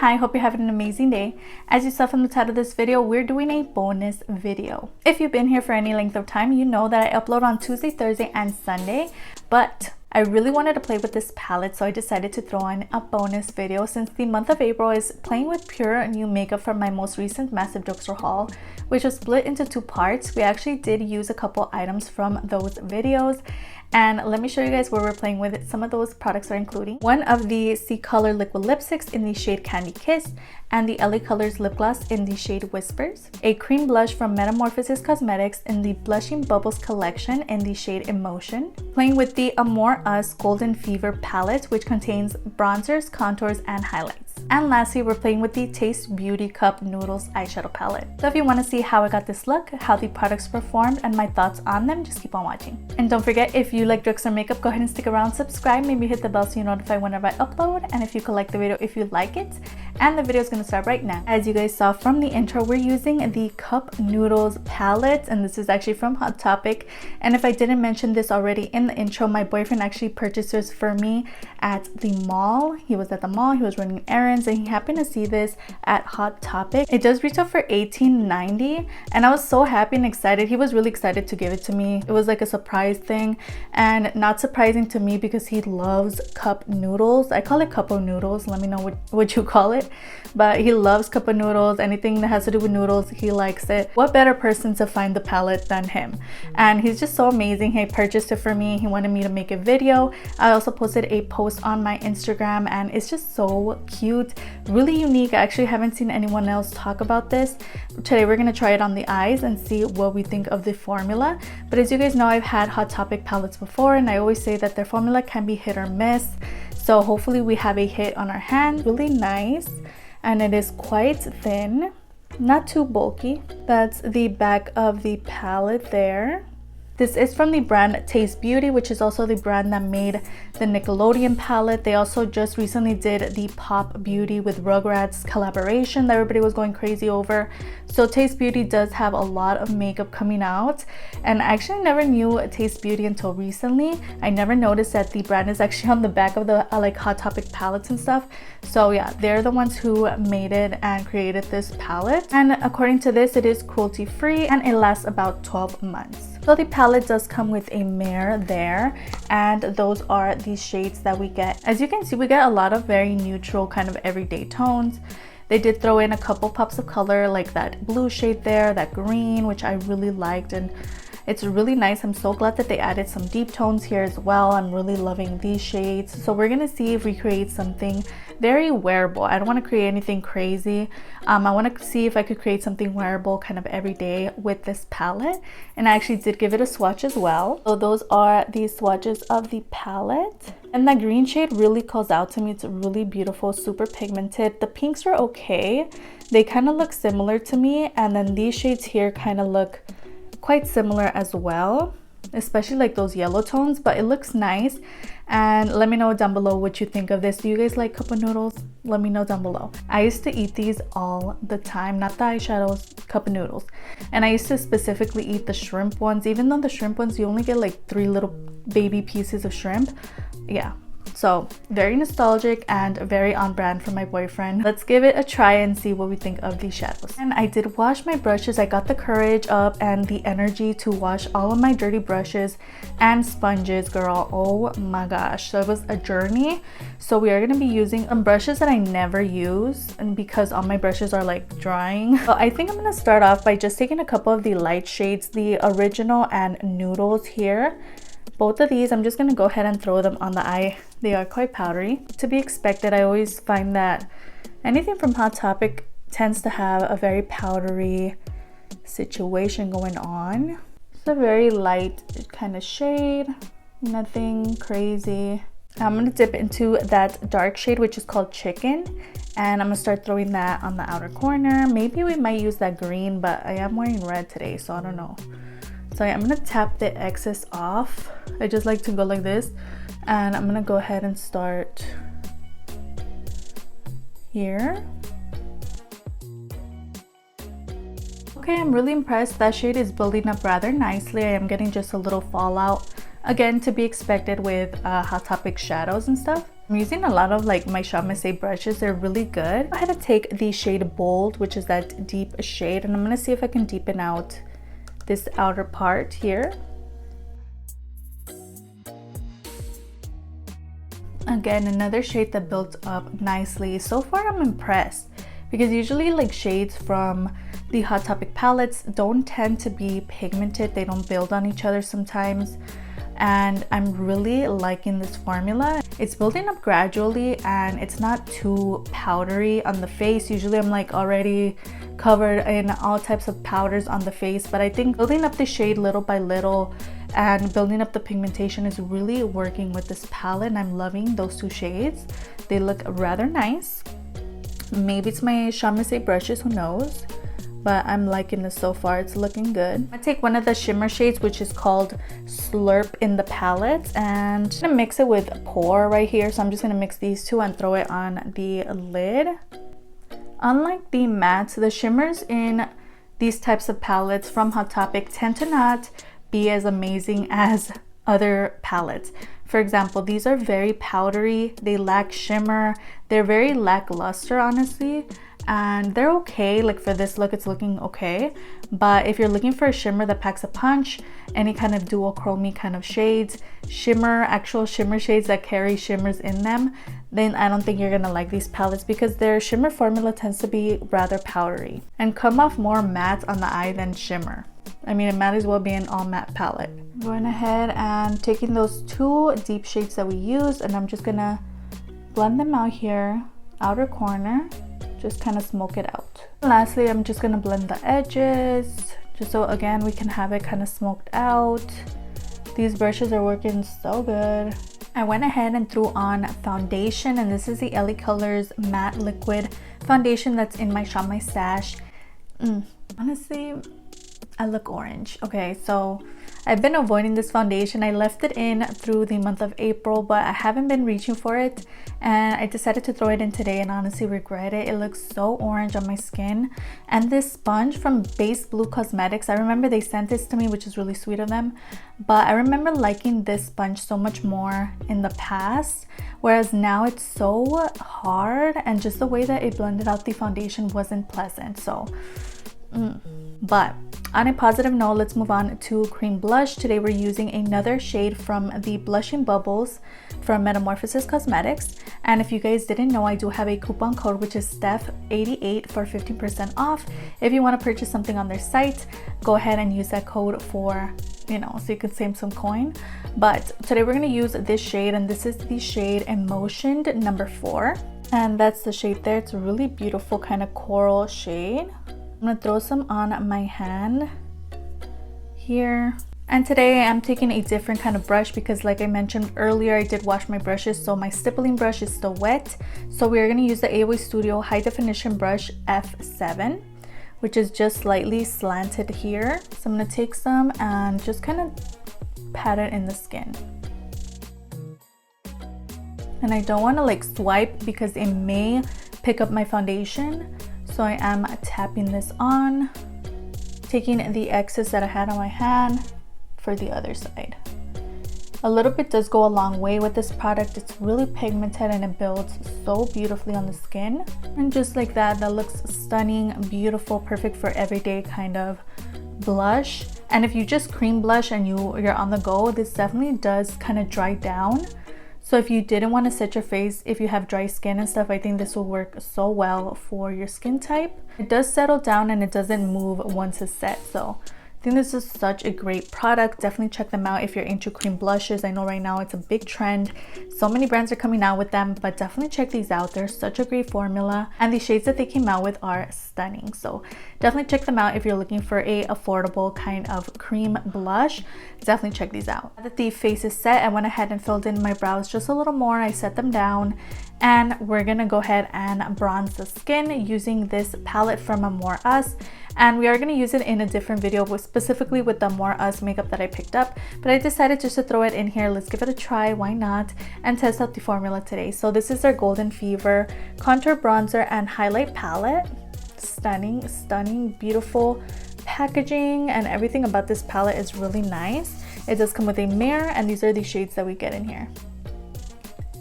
Hi, hope you're having an amazing day. As you saw from the title of this video, we're doing a bonus video. If you've been here for any length of time, you know that I upload on Tuesday, Thursday, and Sunday, but I really wanted to play with this palette, so I decided to throw in a bonus video since the month of April is playing with pure new makeup from my most recent massive drugstore haul, which was split into two parts. We actually did use a couple items from those videos, and let me show you guys where we're playing with it. Some of those products are including one of the Ccolor liquid lipsticks in the shade Candy Kiss and the LA Colors lip gloss in the shade Whispers, a cream blush from Metamorphosis Cosmetics in the Blushing Bubbles collection in the shade Emotion, playing with the Amor Us Golden Fever palette, which contains bronzers, contours, and highlights. And lastly, we're playing with the Taste Beauty Cup Noodles eyeshadow palette. So if you want to see how I got this look, how the products performed, and my thoughts on them, just keep on watching. And don't forget, if you like drugstore makeup, go ahead and stick around, subscribe, maybe hit the bell so you're notified whenever I upload, and if you could like the video if you like it. And the video is going to start right now. As you guys saw from the intro, we're using the Cup Noodles palette, and this is actually from Hot Topic. And if I didn't mention this already in the intro, my boyfriend actually purchased this for me at the mall. He was at the mall, he was running errands, and he happened to see this at Hot Topic. It does retail for $18.90, and I was so happy and excited. He was really excited to give it to me. It was like a surprise thing, and not surprising to me because he loves cup noodles. I call it cup of noodles. Let me know what you call it. But he loves cup of noodles. Anything that has to do with noodles, he likes it. What better person to find the palette than him? And he's just so amazing. He purchased it for me. He wanted me to make a video. I also posted a post on my Instagram, and it's just so cute, really unique. I actually haven't seen anyone else talk about this. Today we're gonna try it on the eyes and see what we think of the formula. But as you guys know, I've had Hot Topic palettes before, and I always say that their formula can be hit or miss. So hopefully we have a hit on our hand. Really nice, and it is quite thin, not too bulky. That's the back of the palette there. This is from the brand Taste Beauty, which is also the brand that made the Nickelodeon palette. They also just recently did the Pop Beauty with Rugrats collaboration that everybody was going crazy over. So Taste Beauty does have a lot of makeup coming out, and I actually never knew Taste Beauty until recently. I never noticed that the brand is actually on the back of the like Hot Topic palettes and stuff. So yeah, they're the ones who made it and created this palette. And according to this, it is cruelty free and it lasts about 12 months. So the palette does come with a mirror there, and those are the shades that we get. As you can see, we get a lot of very neutral kind of everyday tones. They did throw in a couple pops of color, like that blue shade there, that green, which I really liked, and it's really nice. I'm so glad that they added some deep tones here as well. I'm really loving these shades. So we're gonna see if we create something very wearable. I don't want to create anything crazy. I want to see if I could create something wearable kind of every day with this palette. And I actually did give it a swatch as well. So those are the swatches of the palette. And that green shade really calls out to me. It's really beautiful, super pigmented. The pinks are okay. They kind of look similar to me. And then these shades here kind of look quite similar as well, especially like those yellow tones, but it looks nice. And let me know down below what you think of this. Do you guys like cup of noodles? Let me know down below. I used to eat these all the time, not the eyeshadows, cup of noodles. And I used to specifically eat the shrimp ones, even though the shrimp ones you only get like 3 little baby pieces of shrimp. Yeah, so very nostalgic and very on brand for my boyfriend. Let's give it a try and see what we think of these shadows. And I did wash my brushes. I got the courage up and the energy to wash all of my dirty brushes and sponges, girl. Oh my gosh, so it was a journey. So we are going to be using some brushes that I never use, and because all my brushes are like drying. So I think I'm going to start off by just taking a couple of the light shades, the Original and Noodles here. Both of these, I'm just going to go ahead and throw them on the eye. They are quite powdery. To be expected, I always find that anything from Hot Topic tends to have a very powdery situation going on. It's a very light kind of shade, nothing crazy. I'm going to dip into that dark shade, which is called Chicken, and I'm going to start throwing that on the outer corner. Maybe we might use that green, but I am wearing red today, so I don't know. So yeah, I'm gonna tap the excess off. I just like to go like this, and I'm gonna go ahead and start here. Okay, I'm really impressed. That shade is building up rather nicely. I am getting just a little fallout. Again, to be expected with Hot Topic shadows and stuff. I'm using a lot of like my Shop Missy brushes. They're really good. I had to take the shade Bold, which is that deep shade, and I'm gonna see if I can deepen out this outer part here. Again, another shade that builds up nicely. So far I'm impressed, because usually like shades from the Hot Topic palettes don't tend to be pigmented. They don't build on each other sometimes, and I'm really liking this formula. It's building up gradually and it's not too powdery on the face. Usually I'm like already covered in all types of powders on the face, but I think building up the shade little by little and building up the pigmentation is really working with this palette, and I'm loving those two shades. They look rather nice. Maybe it's my Shop Missy brushes, who knows, but I'm liking this so far. It's looking good. I take one of the shimmer shades, which is called Slurp in the palette, and I'm gonna mix it with Pour right here. So I'm just gonna mix these two and throw it on the lid. Unlike the mattes, the shimmers in these types of palettes from Hot Topic tend to not be as amazing as other palettes. For example, these are very powdery, they lack shimmer, they're very lackluster honestly, and they're okay. Like for this look, it's looking okay, but if you're looking for a shimmer that packs a punch, any kind of duochrome kind of shades, actual shimmer shades that carry shimmers in them, then I don't think you're gonna like these palettes, because their shimmer formula tends to be rather powdery and come off more matte on the eye than shimmer. I mean, it might as well be an all matte palette. Going ahead and taking those two deep shades that we used, and I'm just gonna blend them out here, outer corner, just kind of smoke it out. Lastly, I'm just gonna blend the edges, just so again we can have it kind of smoked out. These brushes are working so good. I went ahead and threw on foundation, and this is the LA Colors Matte Liquid Foundation that's in my Shop My Stash. Honestly, I look orange. Okay, so I've been avoiding this foundation. I left it in through the month of April, but I haven't been reaching for it, and I decided to throw it in today and honestly regret it. It looks so orange on my skin. And this sponge from Base Blue Cosmetics, I remember they sent this to me, which is really sweet of them, but I remember liking this sponge so much more in the past, whereas now it's so hard, and just the way that it blended out the foundation wasn't pleasant. So but on a positive note, let's move on to cream blush. Today we're using another shade from the Blushing Bubbles from Metamorphosis Cosmetics, and if you guys didn't know, I do have a coupon code, which is STEPH88 for 15% off. If you want to purchase something on their site, go ahead and use that code for, you know, so you can save some coin. But today we're going to use this shade, and this is the shade Emotioned number 4, and that's the shade there. It's a really beautiful kind of coral shade. I'm gonna throw some on my hand here. And today I'm taking a different kind of brush, because like I mentioned earlier, I did wash my brushes, so my stippling brush is still wet. So we're gonna use the AOA Studio High Definition Brush F7, which is just slightly slanted here. So I'm gonna take some and just kind of pat it in the skin. And I don't wanna like swipe, because it may pick up my foundation. So I am tapping this on, taking the excess that I had on my hand for the other side. A little bit does go a long way with this product. It's really pigmented and it builds so beautifully on the skin. And just like that, that looks stunning, beautiful, perfect for everyday kind of blush. And if you just cream blush and you're on the go, this definitely does kind of dry down. So if you didn't want to set your face, if you have dry skin and stuff, I think this will work so well for your skin type. It does settle down and it doesn't move once it's set. So I think this is such a great product. Definitely check them out if you're into cream blushes. I know right now it's a big trend. So many brands are coming out with them, but definitely check these out. They're such a great formula, and the shades that they came out with are stunning. So definitely check them out if you're looking for a affordable kind of cream blush. Definitely check these out. Now that the face is set, I went ahead and filled in my brows just a little more. I set them down, and we're gonna go ahead and bronze the skin using this palette from Amor Us. And we are going to use it in a different video, specifically with the Amor Us makeup that I picked up, but I decided just to throw it in here. Let's give it a try, why not, and test out the formula today. So this is their Golden Fever contour bronzer and highlight palette. Stunning, stunning, beautiful packaging, and everything about this palette is really nice. It does come with a mirror, and these are the shades that we get in here.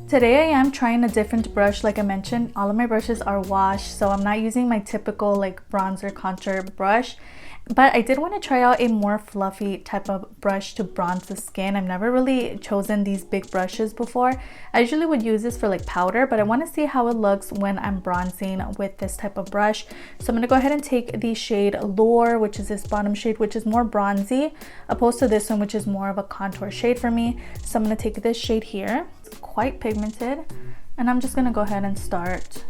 Today I am trying a different brush. Like I mentioned, all of my brushes are washed, so I'm not using my typical like bronzer contour brush. But I did want to try out a more fluffy type of brush to bronze the skin. I've never really chosen these big brushes before. I usually would use this for like powder, but I want to see how it looks when I'm bronzing with this type of brush. So I'm going to go ahead and take the shade Lure, which is this bottom shade, which is more bronzy, opposed to this one, which is more of a contour shade for me. So I'm going to take this shade here. It's quite pigmented, and I'm just going to go ahead and start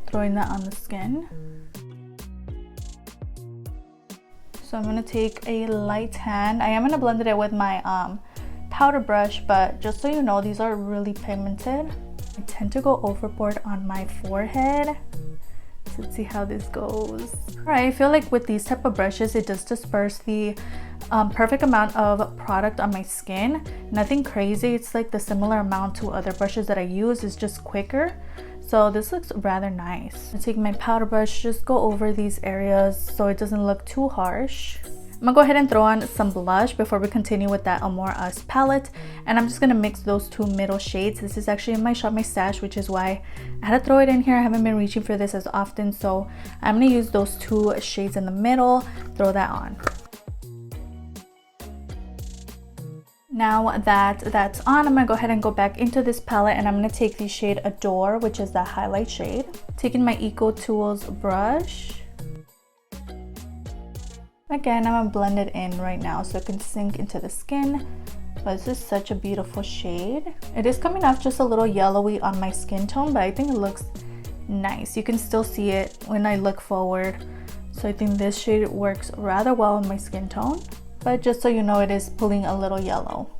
throwing that on the skin. So I'm going to take a light hand. I am going to blend it with my powder brush, but just so you know, these are really pigmented. I tend to go overboard on my forehead. So let's see how this goes. Alright, I feel like with these type of brushes, it does disperse the perfect amount of product on my skin. Nothing crazy. It's like the similar amount to other brushes that I use. It's just quicker. So this looks rather nice. I take my powder brush, just go over these areas so it doesn't look too harsh. I'm gonna go ahead and throw on some blush before we continue with that Amor Us palette. And I'm just gonna mix those two middle shades. This is actually in my Shop My Stash, which is why I had to throw it in here. I haven't been reaching for this as often, so I'm gonna use those two shades in the middle, throw that on. Now that that's on, I'm gonna go ahead and go back into this palette, and I'm gonna take the shade Adore, which is the highlight shade. Taking my Eco Tools brush. Again, I'm gonna blend it in right now so it can sink into the skin. But this is such a beautiful shade. It is coming off just a little yellowy on my skin tone, but I think it looks nice. You can still see it when I look forward. So I think this shade works rather well on my skin tone. But just so you know, it is pulling a little yellow.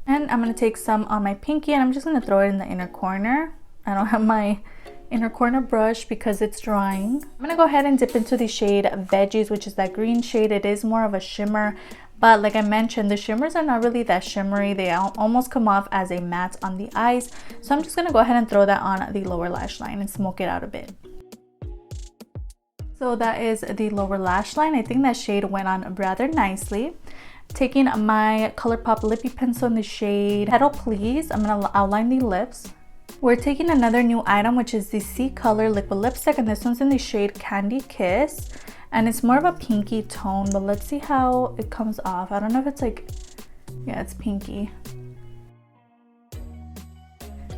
And I'm going to take some on my pinky, and I'm just going to throw it in the inner corner. I don't have my inner corner brush because it's drying. I'm going to go ahead and dip into the shade Veggies, which is that green shade. It is more of a shimmer, but like I mentioned, the shimmers are not really that shimmery. They almost come off as a matte on the eyes. So I'm just going to go ahead and throw that on the lower lash line and smoke it out a bit. So that is the lower lash line. I think that shade went on rather nicely. Taking my ColourPop lippy pencil in the shade Petal Please, I'm going to outline the lips. We're taking another new item, which is the Ccolor liquid lipstick, and this one's in the shade Candy Kiss. And it's more of a pinky tone, but let's see how it comes off. I don't know if it's like, yeah, it's pinky.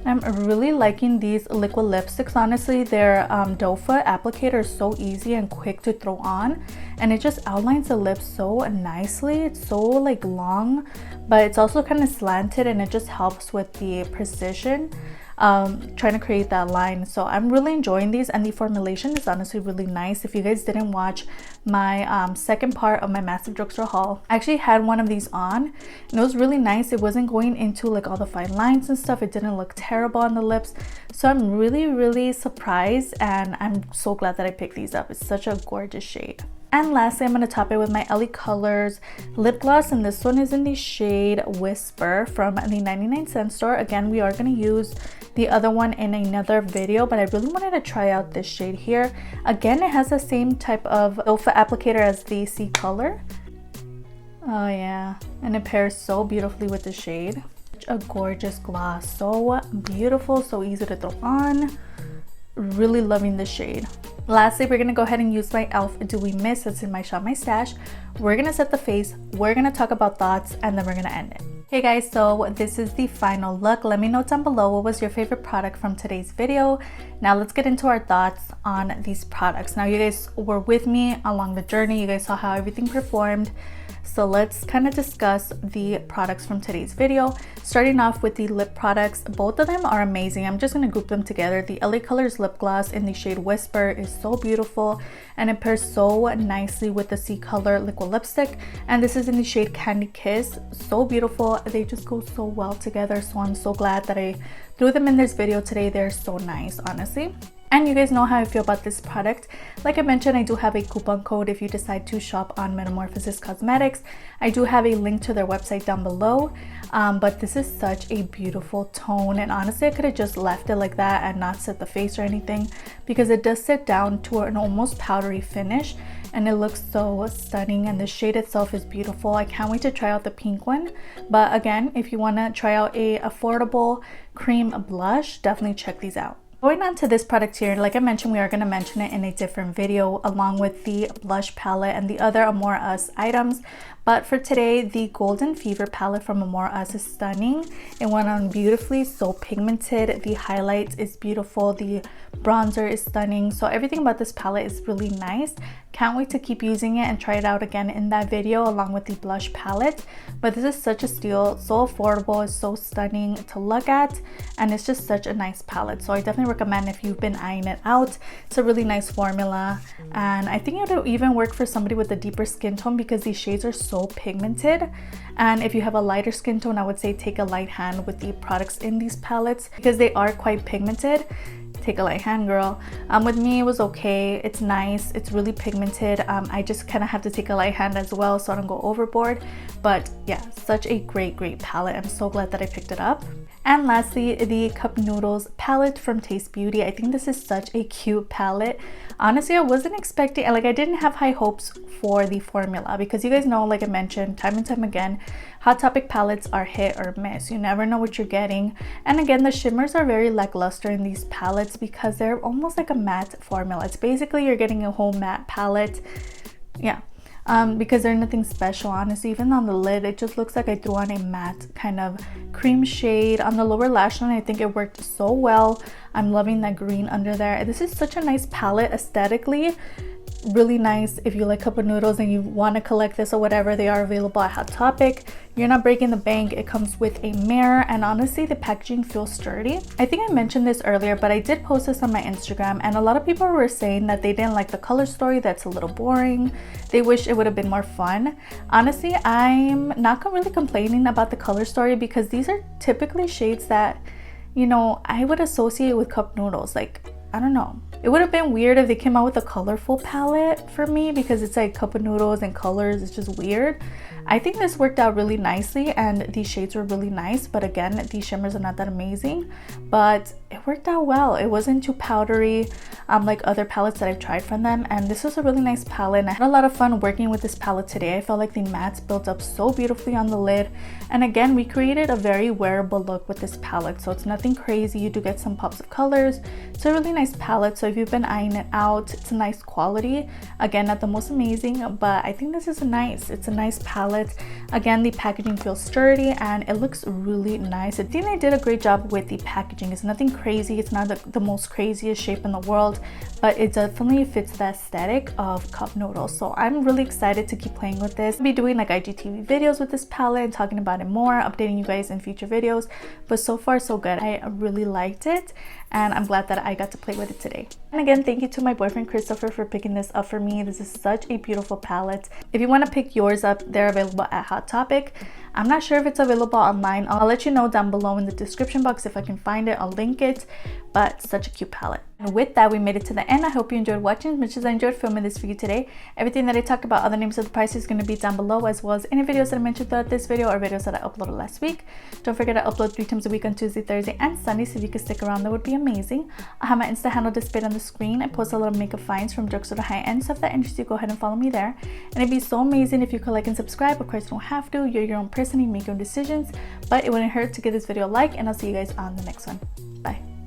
I'm really liking these liquid lipsticks. Honestly, their doe foot applicator is so easy and quick to throw on, and it just outlines the lips so nicely. It's so like long, but it's also kind of slanted, and it just helps with the precision trying to create that line. So I'm really enjoying these, and the formulation is honestly really nice. If you guys didn't watch my second part of my massive drugstore haul, I actually had one of these on, and it was really nice. It wasn't going into like all the fine lines and stuff. It didn't look terrible on the lips. So I'm really surprised, and I'm so glad that I picked these up. It's such a gorgeous shade. And lastly, I'm going to top it with my LA Colors lip gloss, and this one is in the shade Whisper from the 99-cent store. Again, we are going to use the other one in another video, but I really wanted to try out this shade here. Again, it has the same type of doe foot applicator as the Ccolor. Oh yeah, and it pairs so beautifully with the shade. Such a gorgeous gloss, so beautiful, so easy to throw on. Really loving this shade. Lastly, we're gonna go ahead and use my e.l.f. Dewy Mist that's in my Shop My Stash. We're gonna set the face, we're gonna talk about thoughts, and then we're gonna end it. Hey guys, so this is the final look. Let me know down below what was your favorite product from today's video. Now let's get into our thoughts on these products. Now you guys were with me along the journey. You guys saw how everything performed. So let's kind of discuss the products from today's video. Starting off with the lip products, both of them are amazing. I'm just going to group them together. The LA Colors lip gloss in the shade Whisper is so beautiful, and it pairs so nicely with the Ccolor liquid lipstick. And this is in the shade Candy Kiss. So beautiful. They just go so well together. So I'm so glad that I threw them in this video today. They're so nice, honestly. And you guys know how I feel about this product. Like I mentioned, I do have a coupon code if you decide to shop on Metamorphosis Cosmetics. I do have a link to their website down below. But this is such a beautiful tone, and honestly I could have just left it like that and not set the face or anything, because it does sit down to an almost powdery finish, and it looks so stunning, and the shade itself is beautiful. I can't wait to try out the pink one. But again, if you want to try out a affordable cream blush, definitely check these out. Going on to this product here, like I mentioned, we are going to mention it in a different video along with the blush palette and the other Amor Us items. But for today, the Golden Fever palette from Amor Us is stunning. It went on beautifully, so pigmented. The highlight is beautiful. The bronzer is stunning. So everything about this palette is really nice. Can't wait to keep using it and try it out again in that video along with the blush palette. But this is such a steal, so affordable, it's so stunning to look at, and it's just such a nice palette. So I definitely recommend if you've been eyeing it out. It's a really nice formula, and I think it would even work for somebody with a deeper skin tone because these shades are so pigmented. And if you have a lighter skin tone, I would say take a light hand with the products in these palettes because they are quite pigmented. Take a light hand, girl. With me, it was okay. It's nice. It's really pigmented. I just kind of have to take a light hand as well so I don't go overboard. But yeah, such a great palette. I'm so glad that I picked it up. And lastly, the Cup Noodles palette from Taste Beauty. I think this is such a cute palette. Honestly, I wasn't expecting, like, I didn't have high hopes for the formula because you guys know, like I mentioned time and time again, Hot Topic palettes are hit or miss. You never know what you're getting. And again, the shimmers are very lackluster in these palettes because they're almost like a matte formula. It's basically you're getting a whole matte palette. Yeah. Because they're nothing special, honestly. Even on the lid, it just looks like I threw on a matte kind of cream shade. On the lower lash line, I think it worked so well. I'm loving that green under there. This is such a nice palette aesthetically. Really nice. If you like Cup of Noodles and you want to collect this or whatever, they are available at Hot Topic. You're not breaking the bank. It comes with a mirror, and honestly the packaging feels sturdy. I think I mentioned this earlier, but I did post this on my Instagram, and a lot of people were saying that they didn't like the color story, that's a little boring. They wish it would have been more fun. Honestly, I'm not really complaining about the color story because these are typically shades that, you know, I would associate with Cup Noodles. Like, I don't know. It would have been weird if they came out with a colorful palette for me because it's like Cup of Noodles and colors. It's just weird. I think this worked out really nicely and these shades were really nice. But again, these shimmers are not that amazing. But it worked out well. It wasn't too powdery like other palettes that I've tried from them. And this was a really nice palette. And I had a lot of fun working with this palette today. I felt like the mattes built up so beautifully on the lid. And again, we created a very wearable look with this palette. So it's nothing crazy. You do get some pops of colors. It's a really nice palette. So if you've been eyeing it out, it's a nice quality. Again, not the most amazing, but I think this is it's a nice palette. Again, the packaging feels sturdy and it looks really nice. I think they did a great job with the packaging. It's nothing crazy. It's not the most craziest shape in the world, but it definitely fits the aesthetic of Cup Noodles. So I'm really excited to keep playing with this. I'll be doing like IGTV videos with this palette and talking about it more, updating you guys in future videos. But so far so good. I really liked it and I'm glad that I got to play with it today. And again, thank you to my boyfriend Christopher for picking this up for me. This is such a beautiful palette. If you want to pick yours up, they're available at Hot Topic. I'm not sure if it's available online. I'll let you know down below in the description box if I can find it. I'll link it. But such a cute palette. And with that, we made it to the end. I hope you enjoyed watching as much as I enjoyed filming this for you today. Everything that I talked about, other names of the prices, is going to be down below, as well as any videos that I mentioned throughout this video or videos that I uploaded last week. Don't forget to upload 3 times a week on Tuesday, Thursday, and Sunday, so if you could stick around, that would be amazing. I have my Insta handle displayed on the screen. I post a lot of makeup finds from drugstore to high-end, so if that interests you, go ahead and follow me there. And it'd be so amazing if you could like and subscribe. Of course, you don't have to. You're your own person. You make your own decisions. But it wouldn't hurt to give this video a like, and I'll see you guys on the next one. Bye.